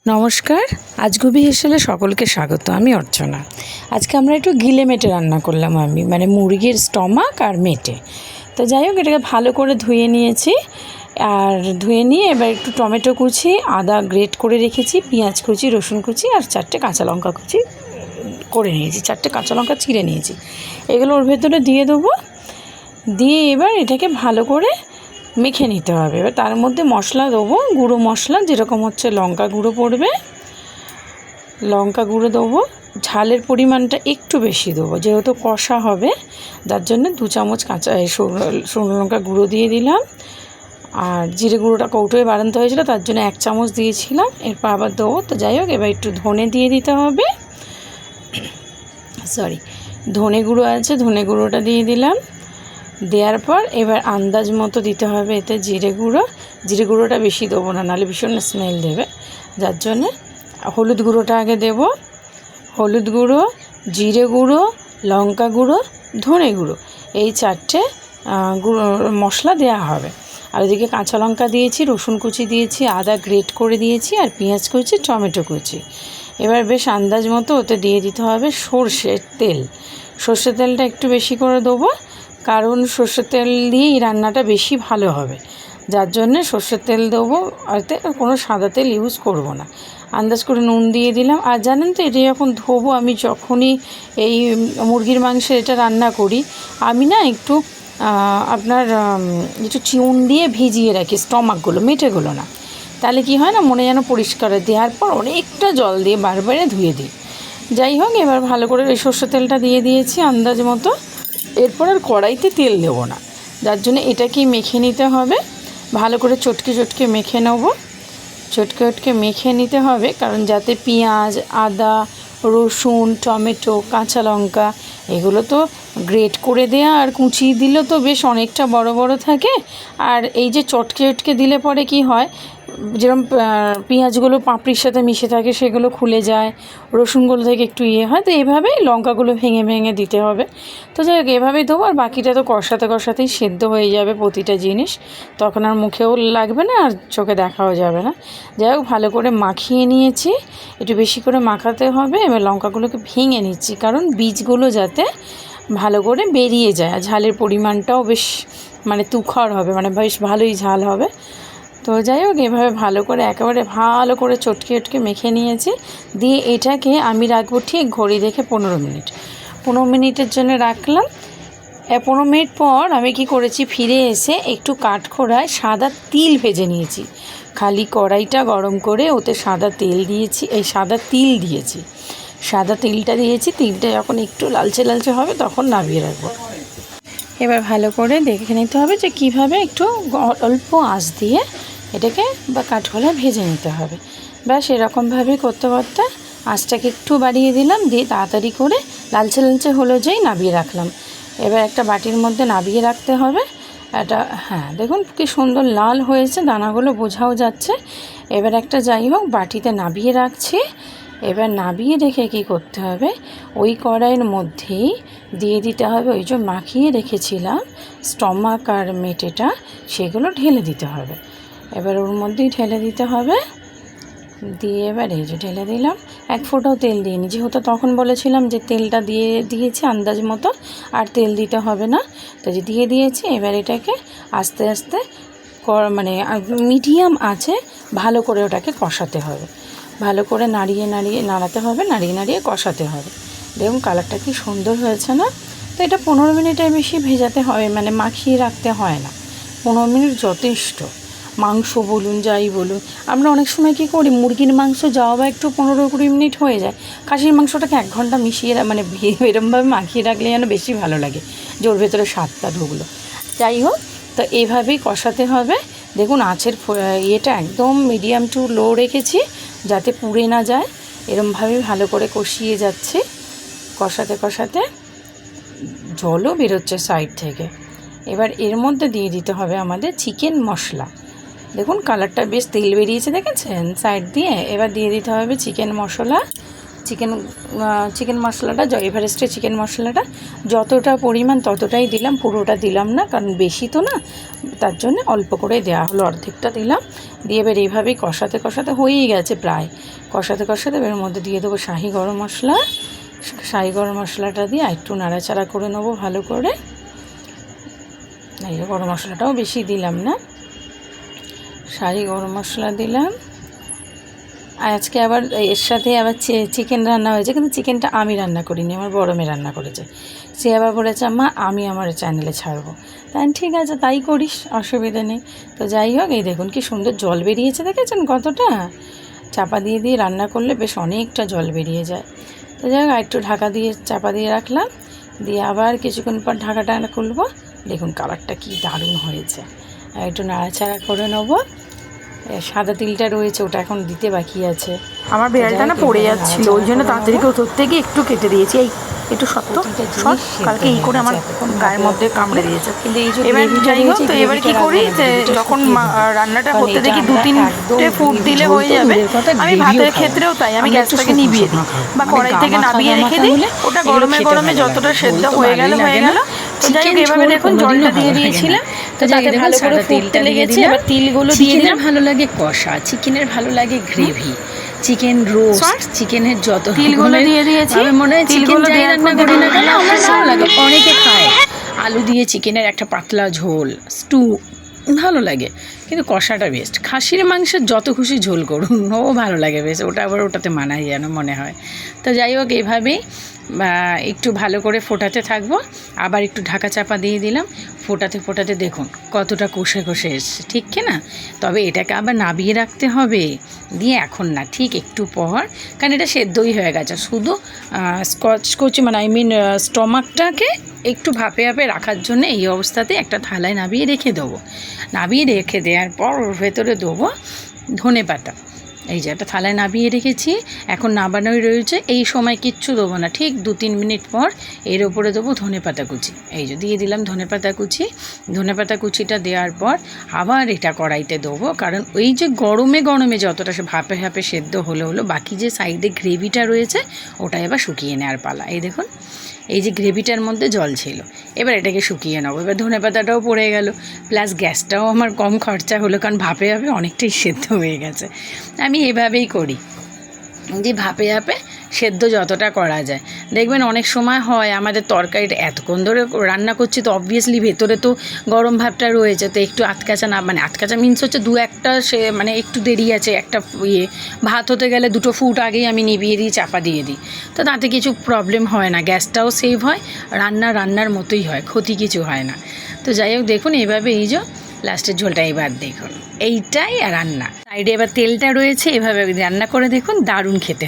নমস্কার, আজগুবি হেসেলে সকলকে স্বাগত। আমি অর্চনা। আজকে আমরা একটু গিলে মেটে রান্না করলাম। আমি মুরগির স্টমাক আর মেটে। তো যাই হোক, এটাকে ভালো করে ধুয়ে নিয়েছি। আর ধুয়ে নিয়ে এবার একটু টমেটো কুচি, আদা গ্রেট করে রেখেছি, পেঁয়াজ কুচি, রসুন কুচি আর 4টে কাঁচা লঙ্কা কুচি করে নিয়েছি। 4টে কাঁচা লঙ্কা চিড়ে নিয়েছি। এগুলো ওর ভেতরে দিয়ে দেবো। দিয়ে এবার এটাকে ভালো করে মেখে নিতে হবে। এবার তার মধ্যে মশলা দেবো, গুঁড়ো মশলা, যেরকম হচ্ছে লঙ্কা গুঁড়ো পড়বে, লঙ্কা গুঁড়ো দেবো। ঝালের পরিমাণটা একটু বেশি দেবো, যেহেতু কষা হবে, যার জন্য 2 চামচ কাঁচা শুকনো লঙ্কা গুঁড়ো দিয়ে দিলাম। আর জিরে গুঁড়োটা কৌটোয় বাড়াতে হয়েছিল, তার জন্য 1 চামচ দিয়েছিলাম। এরপর আবার দেবো। তো যাই হোক, এবার একটু ধনে দিয়ে দিতে হবে। ধনে গুঁড়ো আছে, ধনে গুঁড়োটা দিয়ে দিলাম। দেওয়ার পর এবার আন্দাজ মতো দিতে হবে এতে জিরে গুঁড়োটা বেশি দেবো না, নাহলে ভীষণ স্মেল দেবে। যার জন্যে হলুদ গুঁড়োটা আগে দেব। হলুদ গুঁড়ো, জিরে গুঁড়ো, লঙ্কা গুঁড়ো, ধনে গুঁড়ো, এই 4টে গুঁড়ো মশলা দেওয়া হবে। আর ওদিকে কাঁচা লঙ্কা দিয়েছি, রসুন কুচি দিয়েছি, আদা গ্রেট করে দিয়েছি, আর পেঁয়াজ কুচি, টমেটো কুচি। এবার বেশ আন্দাজ মতো ওতে দিয়ে দিতে হবে সর্ষের তেল। সর্ষের তেলটা একটু বেশি করে দেবো, কারণ সর্ষের তেল দিয়ে এই রান্নাটা বেশি ভালো হবে। যার জন্যে সর্ষের তেল দেবো, এতে কোনো সাদা তেল ইউজ করব না। আন্দাজ করে নুন দিয়ে দিলাম। আর জানেন তো, এটা যখন ধোবো, আমি যখনই এই মুরগির মাংসের এটা রান্না করি, আমি না একটু একটু চুন দিয়ে ভিজিয়ে রাখি স্টমাকগুলো, মেটেগুলো না। তাহলে কি হয় না, মনে যেন পরিষ্কার দেওয়ার পর অনেকটা জল দিয়ে বারবারে ধুয়ে দিই। যাই হোক, এবার ভালো করে এই সর্ষের তেলটা দিয়ে দিয়েছি আন্দাজ মতো। এরপর আর কড়াইতে তেল দেবো না, যার জন্য এটাকেই মেখে নিতে হবে। ভালো করে চটকে মেখে নেব। চটকে মেখে নিতে হবে, কারণ যাতে পেঁয়াজ, আদা, রসুন, টমেটো, কাঁচা লঙ্কা, এগুলো তো গ্রেট করে দেয়া আর কুচিয়ে দিলে তো বেশ অনেকটা বড় বড় থাকে। আর এই যে চটকে দিলে পরে কি হয়, যেরকম পেঁয়াজগুলো পাঁপড়ির সাথে মিশে থাকে, সেগুলো খুলে যায়, রসুনগুলো থেকে একটু হয়। তো এভাবেই লঙ্কাগুলো ভেঙে দিতে হবে। তো যাই হোক, এভাবেই দেবো। আর বাকিটা তো কষাতেই সেদ্ধ হয়ে যাবে প্রতিটা জিনিস, তখন আর মুখেও লাগবে না আর চোখে দেখাও যাবে না। যাই হোক, ভালো করে মাখিয়ে নিয়েছি। একটু বেশি করে মাখাতে হবে। এবার লঙ্কাগুলোকে ভেঙে নিচ্ছি, কারণ বীজগুলো যাতে ভালো করে বেরিয়ে যায়। আর ঝালের পরিমাণটাও বেশ তুখর হবে, বেশ ভালোই ঝাল হবে। তো যাই হোক, এভাবে একেবারে ভালো করে চটকে মেখে নিয়েছি। দিয়ে এটাকে আমি রাখবো ঠিক ঘড়ি দেখে 15 মিনিট। 15 মিনিটের জন্য রাখলাম। 15 মিনিট পর আমি কি করেছি, ফিরে এসে একটু কাঠখোড়ায় সাদা তিল ভেজে নিয়েছি। খালি কড়াইটা গরম করে ওতে সাদা তিল দিয়েছি। সাদা তিলটা দিয়েছি। তিলটা যখন একটু লালচে হবে, তখন নামিয়ে রাখবো। এবার ভালো করে দেখে নিতে হবে যে কীভাবে একটু অল্প আঁচ দিয়ে এটাকে কাঠখোলায় ভেজে নিতে হবে। ব্যাস এরকমভাবেই করতে আঁচটাকে একটু বাড়িয়ে দিলাম, দিয়ে তাড়াতাড়ি করে লালচে হলো যেই নামিয়ে রাখলাম। এবার একটা বাটির মধ্যে নামিয়ে রাখতে হবে এটা। হ্যাঁ, দেখুন কি সুন্দর লাল হয়েছে, দানাগুলো বোঝাও যাচ্ছে। এবার একটা যাই হোক বাটিতে নামিয়ে রাখছি। এবার নামিয়ে রেখে কী করতে হবে, ওই কড়াইয়ের মধ্যেই দিয়ে দিতে হবে ওই যে মাখিয়ে রেখেছিলাম স্টমাক আর মেটেটা, সেগুলো ঢেলে দিতে হবে। এবার ওর মধ্যেই ঢেলে দিতে হবে। দিয়ে এবার এই যে ঢেলে দিলাম। 1 ফোঁটাও তেল দিইনি, যেহেতু তখন বলেছিলাম যে তেলটা দিয়েছি আন্দাজ মতো, আর তেল দিতে হবে না। তো যে দিয়ে দিয়েছি, এবার এটাকে আস্তে আস্তে মিডিয়াম আঁচে ভালো করে ওটাকে কষাতে হবে। ভালো করে নাড়াতে হবে, নাড়িয়ে কষাতে হবে। দেখুন কালারটা কি সুন্দর হয়েছে না? তো এটা 15 মিনিটের বেশি ভেজাতে হয়, মাখিয়ে রাখতে হয় না। 15 মিনিট যথেষ্ট। মাংস বলুন, যাই বলুন, আমরা অনেক সময় কী করি, মুরগির মাংস যাওয়া বা একটু 15-20 মিনিট হয়ে যায়। খাসির মাংসটাকে 1 ঘন্টা মিশিয়ে এরমভাবে মাখিয়ে রাখলে যেন বেশি ভালো লাগে, যে ওর ভেতরে স্বাদটা ঢুকলো। যাই হোক, তো এইভাবেই কষাতে হবে। দেখুন আঁচের ইয়েটা একদম মিডিয়াম টু লো রেখেছি, যাতে পুড়ে না যায়। এরমভাবেই ভালো করে কষিয়ে যাচ্ছে। কষাতে জলও বেরোচ্ছে সাইড থেকে। এবার এর মধ্যে দিয়ে দিতে হবে আমাদের চিকেন মশলা। দেখুন কালারটা বেশ তেল বেরিয়েছে, দেখেছেন সাইড দিয়ে। এবার দিয়ে দিতে হবে চিকেন মশলা। চিকেন মশলাটা এভারেস্টের চিকেন মশলাটা যতটা পরিমাণ ততটাই দিলাম, পুরোটা দিলাম না, কারণ বেশি তো না, তার জন্য অল্প করে দেওয়া হলো, অর্ধেকটা দিলাম। দিয়ে এবার এইভাবেই কষাতে কষাতে হয়েই গেছে প্রায়, কষাতে কষাতে এর মধ্যে দিয়ে দেবো শাহি গরম মশলা। শাহি গরম মশলাটা দিয়ে একটু নাড়াচাড়া করে নেবো ভালো করে। এই গরম মশলাটাও বেশি দিলাম না, শাহি গরম মশলা দিলাম। আর আজকে আবার এর সাথে আবার চিকেন রান্না হয়েছে, কিন্তু চিকেনটা আমি রান্না করিনি, আমার বড় মেয়ে রান্না করেছে। সে আবার বলেছে আম্মা আমি আমার চ্যানেলে ছাড়বো। তাই ঠিক আছে, তাই করিস, অসুবিধা নেই। তো যাই হোক, এই দেখুন কি সুন্দর জল বেরিয়েছে, দেখেছেন কতটা? চাপা দিয়ে দিয়ে রান্না করলে বেশ অনেকটা জল বেরিয়ে যায়। তো যাই হোক, একটু ঢাকা দিয়ে চাপা দিয়ে রাখলাম, দিয়ে আবার কিছুক্ষণ পর ঢাকাটা খুলবো। দেখুন কালারটা কি দারুণ হয়েছে। আর একটু নাড়াচাড়া করে নেবো। সাদা তিলটা রয়েছে, ওটা এখন দিতে বাকি আছে। আমার বেড়ালটা না পড়ে যাচ্ছিল, ওই জন্য তাড়াতাড়ি করে ধরতে গিয়ে একটু কেটে দিয়েছি। এই একটু সত্য কালকে এই করে আমার গায়ের মধ্যে কামড়ে দিয়েছে। এবার যাই হোক, তো এবার কি করি, যে যখন রান্নাটা করতে দেখি 2-3টে ফুট দিলে হয়ে যাবে, আমি ভাতের ক্ষেত্রেও তাই, আমি গ্যাসটাকে নিভিয়ে দিই বা কড়াই থেকে নামিয়ে রেখে দিই। ওটা গরমে গরমে যতটা সেদ্ধ হয়ে গেল হয়ে গেল। তো যাই হোক, এভাবে দেখুন জলটা দিয়ে দিয়েছিলাম, তো যাতে ভালো করে ফুটতে লেগেছে। এবার তিলগুলো দিয়ে দিলাম। ভালো লাগে কষা চিকেনের, ভালো লাগে গ্রেভি, চিকেন রোস্ট, চিকেনের যত তিলগুলো দিয়ে দিয়েছি। আমি মনে হয় চিকেন যাই রান্না করি না কেন আমার ভালো লাগে, অনেকে খায়। আলু দিয়ে চিকেনের একটা পাতলা ঝোল, স্টু ভালো লাগে, কিন্তু কষাটা বেস্ট। খাসির মাংসের যত খুশি ঝোল করুন, ও ভালো লাগে বেশ, ওটা আবার ওটাতে মানায় যেন মনে হয়। তো যাই হোক, এইভাবেই একটু ভালো করে ফোটাতে থাকবো। আবার একটু ঢাকা চাপা দিয়ে দিলাম, ফোটাতে ফোটাতে দেখুন কতটা কষে কষে এসছে, ঠিক কি না? তবে এটাকে আবার নাবিয়ে রাখতে হবে, দিয়ে এখন না, ঠিক একটু পর, কারণ এটা সেদ্ধই হয়ে গেছে, শুধু স্কচ মানে স্টমাকটাকে একটু ভাপে ভাপে রাখার জন্য এই অবস্থাতে একটা থালায় নাবিয়ে রেখে দেবো। নাবিয়ে রেখে দেওয়ার পর ওর ভেতরে দেবো ধনেপাতা। এই যে একটা থালায় নাবিয়ে রেখেছি, এখন নাবানোই রয়েছে। এই সময় কিচ্ছু দেবো না, ঠিক 2-3 মিনিট পর এর ওপরে দেবো ধনেপাতা কুচি। এই যে দিয়ে দিলাম ধনেপাতা কুচি। ধনেপাতা কুচিটা দেওয়ার পর আবার এটা কড়াইতে দেবো, কারণ ওই যে গরমে গরমে যতটা সে ভাপে ভাপে সেদ্ধ হলো, বাকি যে সাইডে গ্রেভিটা রয়েছে ওটা এবার শুকিয়ে নেওয়ার পালা। এই দেখুন, এই যে গ্রেভিটার মধ্যে জল ছিল, এবার এটাকে শুকিয়ে নেবো। এবার ধনেপাতাটাও পড়ে গেল, প্লাস গ্যাসটাও আমার কম খরচা হলো, কারণ ভাপে ভাপে অনেকটাই সেদ্ধ হয়ে গেছে। আমি এভাবেই করি, যে ভাপে ভাপে সেদ্ধ যতটা করা যায়। দেখবেন অনেক সময় হয় আমাদের তরকারিটা এতক্ষণ ধরে রান্না করছি, তো অবভিয়াসলি ভেতরে তো গরম ভাবটা রয়েছে, তো একটু আতকাচা না, মানে আতকাচা মিন্স হচ্ছে 2-1টা সে মানে একটু দেরি আছে, একটা ভাত হতে গেলে 2টো ফুট আগেই আমি নিভিয়ে দিই, চাপা দিয়ে দিই, তো তাতে কিছু প্রবলেম হয় না, গ্যাসটাও সেভ হয়, রান্নার মতোই হয়, ক্ষতি কিছু হয় না। তো যাই হোক, দেখুন এইভাবে এই যে লাস্টের ঝোলটা এবার দেখুন, এইটাই আর রান্না। সাইডে এবার তেলটা রয়েছে, এভাবে রান্না করে দেখুন, দারুণ খেতে।